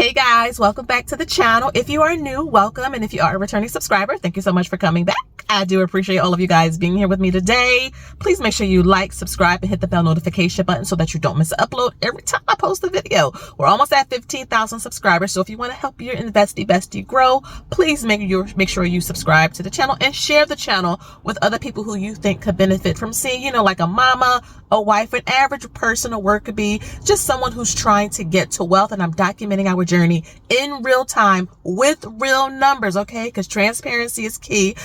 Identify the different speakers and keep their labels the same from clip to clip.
Speaker 1: Hey guys, welcome back to the channel. If you are new, welcome. And if you are a returning subscriber, thank you so much for coming back. I do appreciate all of you guys being here with me today. Please make sure you like, subscribe, and hit the bell notification button so that you don't miss an upload every time I post a video. We're almost at 15,000 subscribers. So if you want to help your investy bestie grow, please make sure you subscribe to the channel and share the channel with other people who you think could benefit from seeing, like a mama, a wife, an average person, a worker bee, just someone who's trying to get to wealth. And I'm documenting our journey in real time with real numbers, okay? Because transparency is key,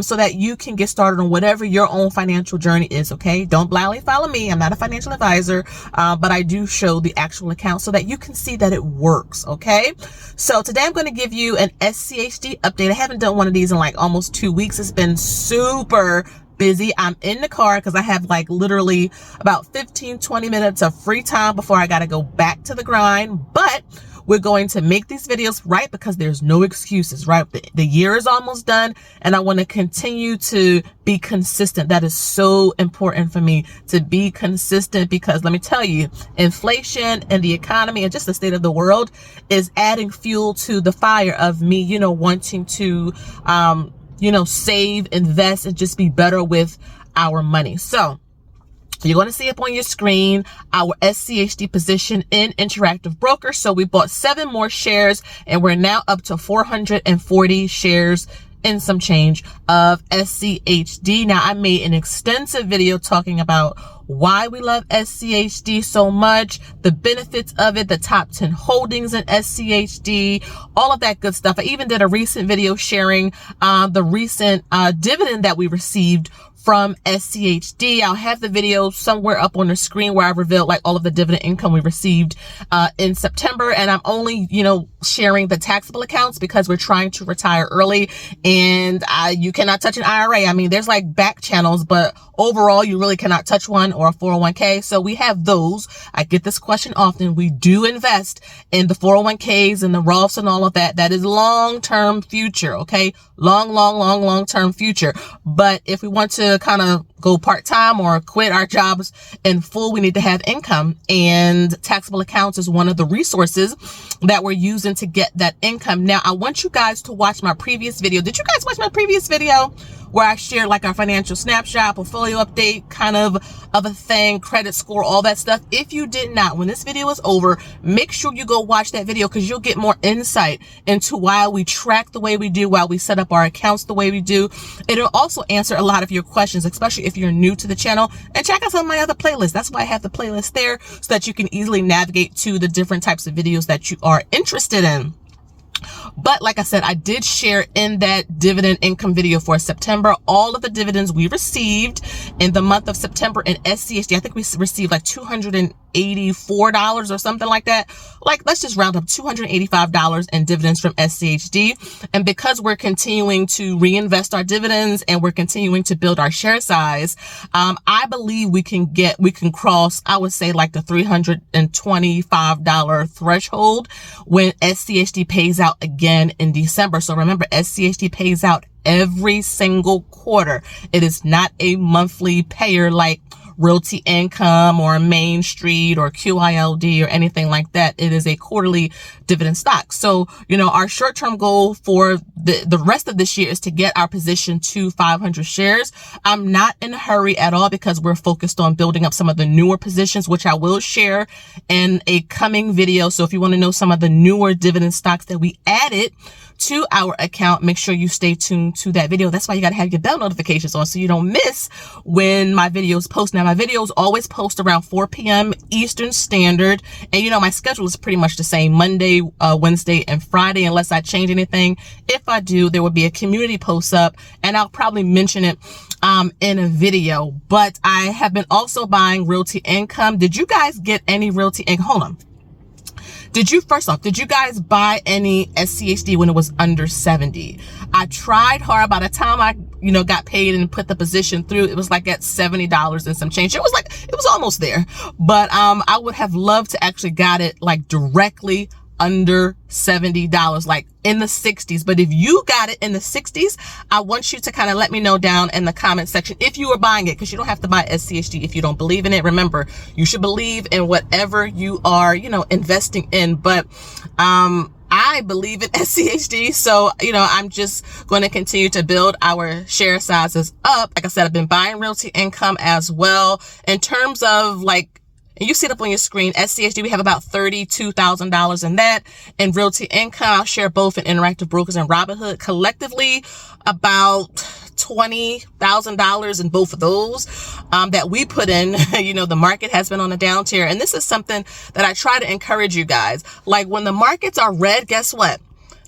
Speaker 1: so that you can get started on whatever your own financial journey is, okay? Don't blindly follow me. I'm not a financial advisor, but I do show the actual account so that you can see that it works, okay? So today I'm going to give you an SCHD update. I haven't done one of these in like almost 2 weeks. It's been super busy. I'm in the car because I have like literally about 15-20 minutes of free time before I got to go back to the grind. But we're going to make these videos, right? Because there's no excuses, right? The year is almost done and I want to continue to be consistent. That is so important for me to be consistent because let me tell you, inflation and the economy and just the state of the world is adding fuel to the fire of me, wanting to, save, invest, and just be better with our money. So you're going to see up on your screen our SCHD position in Interactive Broker. So we bought 7 more shares and we're now up to 440 shares and some change of SCHD. Now I made an extensive video talking about why we love SCHD so much, the benefits of it, the top 10 holdings in SCHD, all of that good stuff. I even did a recent video sharing the recent dividend that we received from SCHD. I'll have the video somewhere up on the screen where I revealed like all of the dividend income we received in September. And I'm only, sharing the taxable accounts because we're trying to retire early and you cannot touch an IRA. I mean, there's like back channels, but overall you really cannot touch one or a 401k. So we have those. I get this question often. We do invest in the 401ks and the Roths and all of that. That is long-term future. Okay. Long-term future. But if we want to kind of go part-time or quit our jobs in full, we need to have income, and taxable accounts is one of the resources that we're using to get that income. Now, I want you guys to watch my previous video. Did you guys watch my previous video where I shared like our financial snapshot, portfolio update kind of a thing, credit score, all that stuff? If you did not, when this video is over, make sure you go watch that video because you'll get more insight into why we track the way we do, why we set up our accounts the way we do. It'll also answer a lot of your questions, especially if you're new to the channel. And check out some of my other playlists. That's why I have the playlist there so that you can easily navigate to the different types of videos that you are interested in. But like I said, I did share in that dividend income video for September all of the dividends we received in the month of September in SCHD. I think we received like $284 or something like that. Like, let's just round up $285 in dividends from SCHD. And because we're continuing to reinvest our dividends and we're continuing to build our share size, I believe we can cross, I would say, like the $325 threshold when SCHD pays out again in December. So remember, SCHD pays out every single quarter. It is not a monthly payer like Realty Income or Main Street or QILD or anything like that. It is a quarterly dividend stock. So, our short-term goal for the rest of this year is to get our position to 500 shares. I'm not in a hurry at all because we're focused on building up some of the newer positions, which I will share in a coming video. So if you want to know some of the newer dividend stocks that we added to our account, make sure you stay tuned to that video. That's why you got to have your bell notifications on so you don't miss when my videos post. Now, my videos always post around 4 p.m. Eastern Standard. And my schedule is pretty much the same Monday, Wednesday, and Friday, unless I change anything. If I do, there will be a community post up and I'll probably mention it in a video. But I have been also buying Realty Income. Did you guys get any Realty Income? Hold on. Did you guys buy any SCHD when it was under 70? I tried hard. By the time I, got paid and put the position through, it was like at $70 and some change. It was almost there. But I would have loved to actually got it like directly under $70, like in the 60s. But if you got it in the 60s, I want you to kind of let me know down in the comment section if you are buying it, because you don't have to buy SCHD if you don't believe in it. Remember, you should believe in whatever you are, investing in. But I believe in SCHD, so I'm just going to continue to build our share sizes up. Like I said, I've been buying Realty Income as well. In terms of and you see it up on your screen, SCHD, we have about $32,000 in that. And Realty Income, I'll share both in Interactive Brokers and Robinhood. Collectively, about $20,000 in both of those that we put in. The market has been on a down tier. And this is something that I try to encourage you guys. Like when the markets are red, guess what?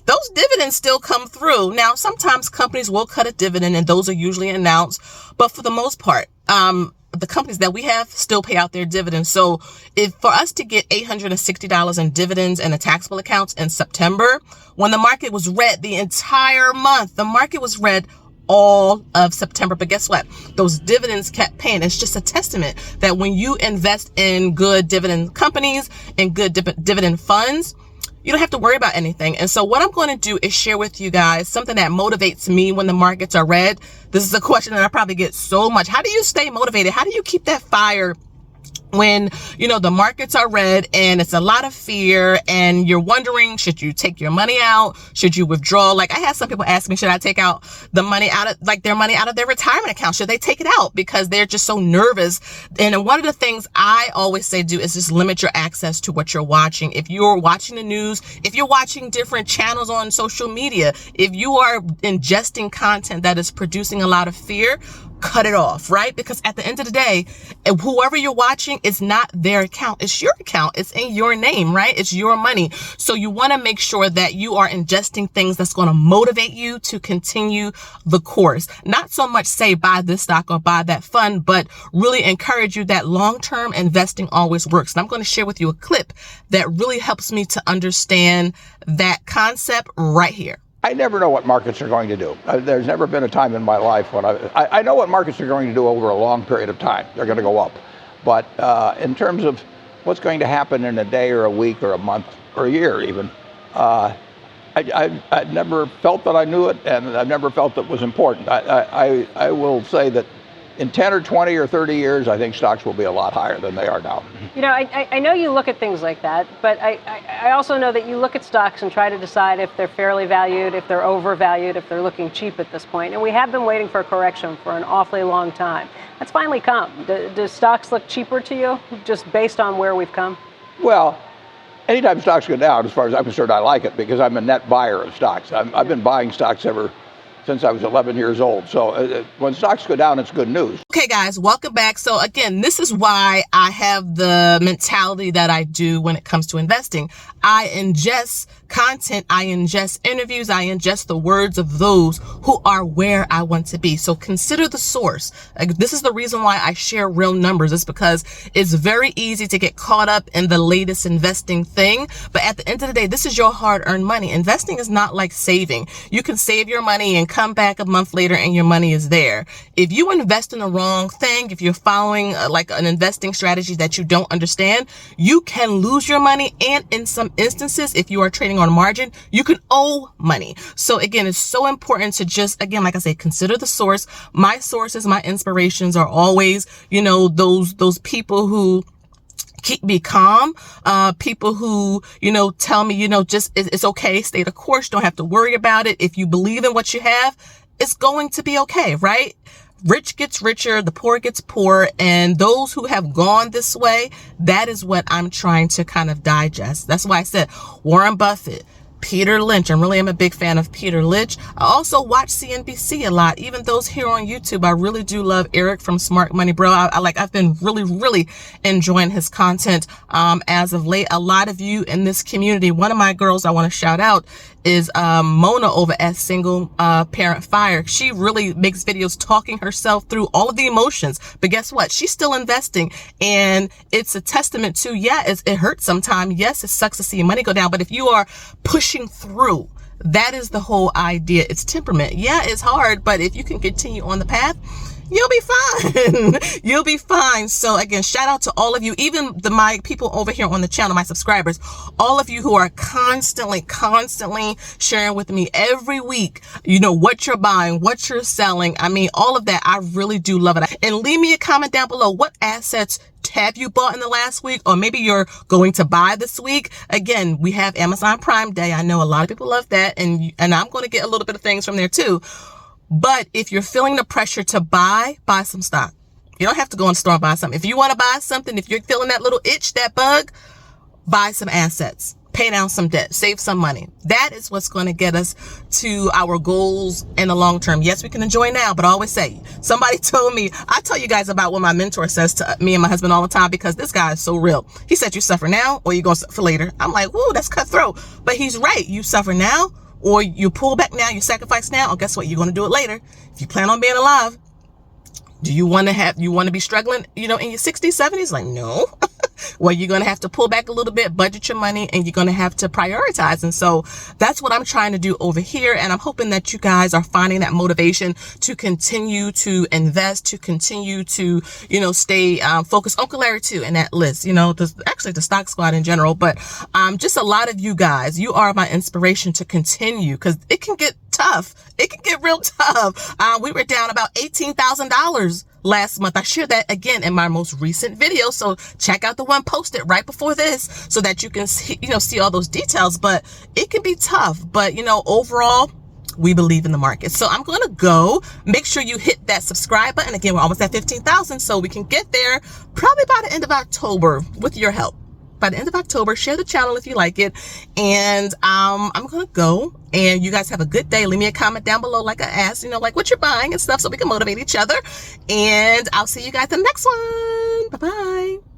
Speaker 1: Those dividends still come through. Now, sometimes companies will cut a dividend, and those are usually announced. But for the most part, the companies that we have still pay out their dividends. So if for us to get $860 in dividends in the taxable accounts in September, when the market was red the entire month, the market was red all of September. But guess what? Those dividends kept paying. It's just a testament that when you invest in good dividend companies and good dividend funds, you don't have to worry about anything. And so what I'm going to do is share with you guys something that motivates me when the markets are red. This is a question that I probably get so much. How do you stay motivated? How do you keep that fire when, the markets are red and it's a lot of fear and you're wondering, should you take your money out? Should you withdraw? Like I had some people ask me, should I take out the money out of their money out of their retirement account? Should they take it out because they're just so nervous? And one of the things I always say do is just limit your access to what you're watching. If you're watching the news, if you're watching different channels on social media, if you are ingesting content that is producing a lot of fear, cut it off, right? Because at the end of the day, whoever you're watching, it's not their account. It's your account. It's in your name, right? It's your money. So you want to make sure that you are ingesting things that's going to motivate you to continue the course. Not so much say buy this stock or buy that fund, but really encourage you that long-term investing always works. And I'm going to share with you a clip that really helps me to understand that concept right here.
Speaker 2: I never know what markets are going to do. There's never been a time in my life when I know what markets are going to do over a long period of time. They're going to go up. But in terms of what's going to happen in a day or a week or a month or a year even, I've never felt that I knew it, and I've never felt it was important. I will say that in 10 or 20 or 30 years, I think stocks will be a lot higher than they are now.
Speaker 3: I know you look at things like that, but I also know that you look at stocks and try to decide if they're fairly valued, if they're overvalued, if they're looking cheap at this point. And we have been waiting for a correction for an awfully long time. That's finally come. Do stocks look cheaper to you, just based on where we've come?
Speaker 2: Well, anytime stocks go down, as far as I'm concerned, I like it because I'm a net buyer of stocks. I've been buying stocks since I was 11 years old. So when stocks go down, it's good news.
Speaker 1: Okay, guys, welcome back. So again, this is why I have the mentality that I do when it comes to investing. I ingest content, I ingest interviews, I ingest the words of those who are where I want to be. So consider the source. This is the reason why I share real numbers. It's because it's very easy to get caught up in the latest investing thing. But at the end of the day, this is your hard-earned money. Investing is not like saving. You can save your money and come back a month later and your money is there. If you invest in the wrong thing, if you're following like an investing strategy that you don't understand, you can lose your money. And in some instances, if you are trading on margin, you can owe money. So again, it's so important to just, again, like I say, consider the source. My sources, my inspirations are always, those people who keep me calm, people who, tell me, just it's okay, stay the course, don't have to worry about it. If you believe in what you have, it's going to be okay, right? Rich gets richer, the poor gets poor, and those who have gone this way, that is what I'm trying to kind of digest. That's why I said Warren Buffett, Peter Lynch. I really am a big fan of Peter Lynch. I also watch CNBC a lot, even those here on YouTube. I really do love Eric from Smart Money Bro. I've been really enjoying his content as of late. A lot of you in this community, one of my girls I want to shout out is Mona over at Single Parent Fire. She really makes videos talking herself through all of the emotions. But guess what? She's still investing. And it's a testament to, it hurts sometimes. Yes, it sucks to see money go down. But if you are pushing through, that is the whole idea. It's temperament. Yeah, it's hard. But if you can continue on the path, you'll be fine. You'll be fine. So again, shout out to all of you, even my people over here on the channel, my subscribers, all of you who are constantly sharing with me every week, you know, what you're buying, what you're selling. I mean, all of that. I really do love it. And leave me a comment down below. What assets have you bought in the last week, or maybe you're going to buy this week? Again, we have Amazon Prime Day. I know a lot of people love that, and I'm going to get a little bit of things from there too. But if you're feeling the pressure to buy some stock. You don't have to go in the store and buy something. If you want to buy something, if you're feeling that little itch, that bug, buy some assets, pay down some debt, save some money. That is what's going to get us to our goals in the long term. Yes, we can enjoy now, but I always say, somebody told me, I tell you guys about what my mentor says to me and my husband all the time, because this guy is so real. He said, you suffer now or you're going to suffer later. I'm like, whoa, that's cutthroat. But he's right. You suffer now, or you pull back now, you sacrifice now, or guess what? You're going to do it later. If you plan on being alive, do you want to be struggling, you know, in your 60s, 70s? Like, no. Well, you're going to have to pull back a little bit, budget your money, and you're going to have to prioritize. And so that's what I'm trying to do over here. And I'm hoping that you guys are finding that motivation to continue to invest, to continue to, you know, stay focused. Uncle Larry too, in that list, you know, actually the stock squad in general, but just a lot of you guys, you are my inspiration to continue, because it can get tough. It can get real tough. We were down about $18,000 last month. I shared that again in my most recent video. So check out the one posted right before this so that you can see, you know, see all those details. But it can be tough. But, you know, overall, we believe in the market. So I'm going to go. Make sure you hit that subscribe button. Again, we're almost at 15,000. So we can get there probably by the end of October with your help. By the end of October, share the channel if you like it. And I'm going to go. And you guys have a good day. Leave me a comment down below, like I asked, you know, like what you're buying and stuff, so we can motivate each other. And I'll see you guys in the next one. Bye-bye.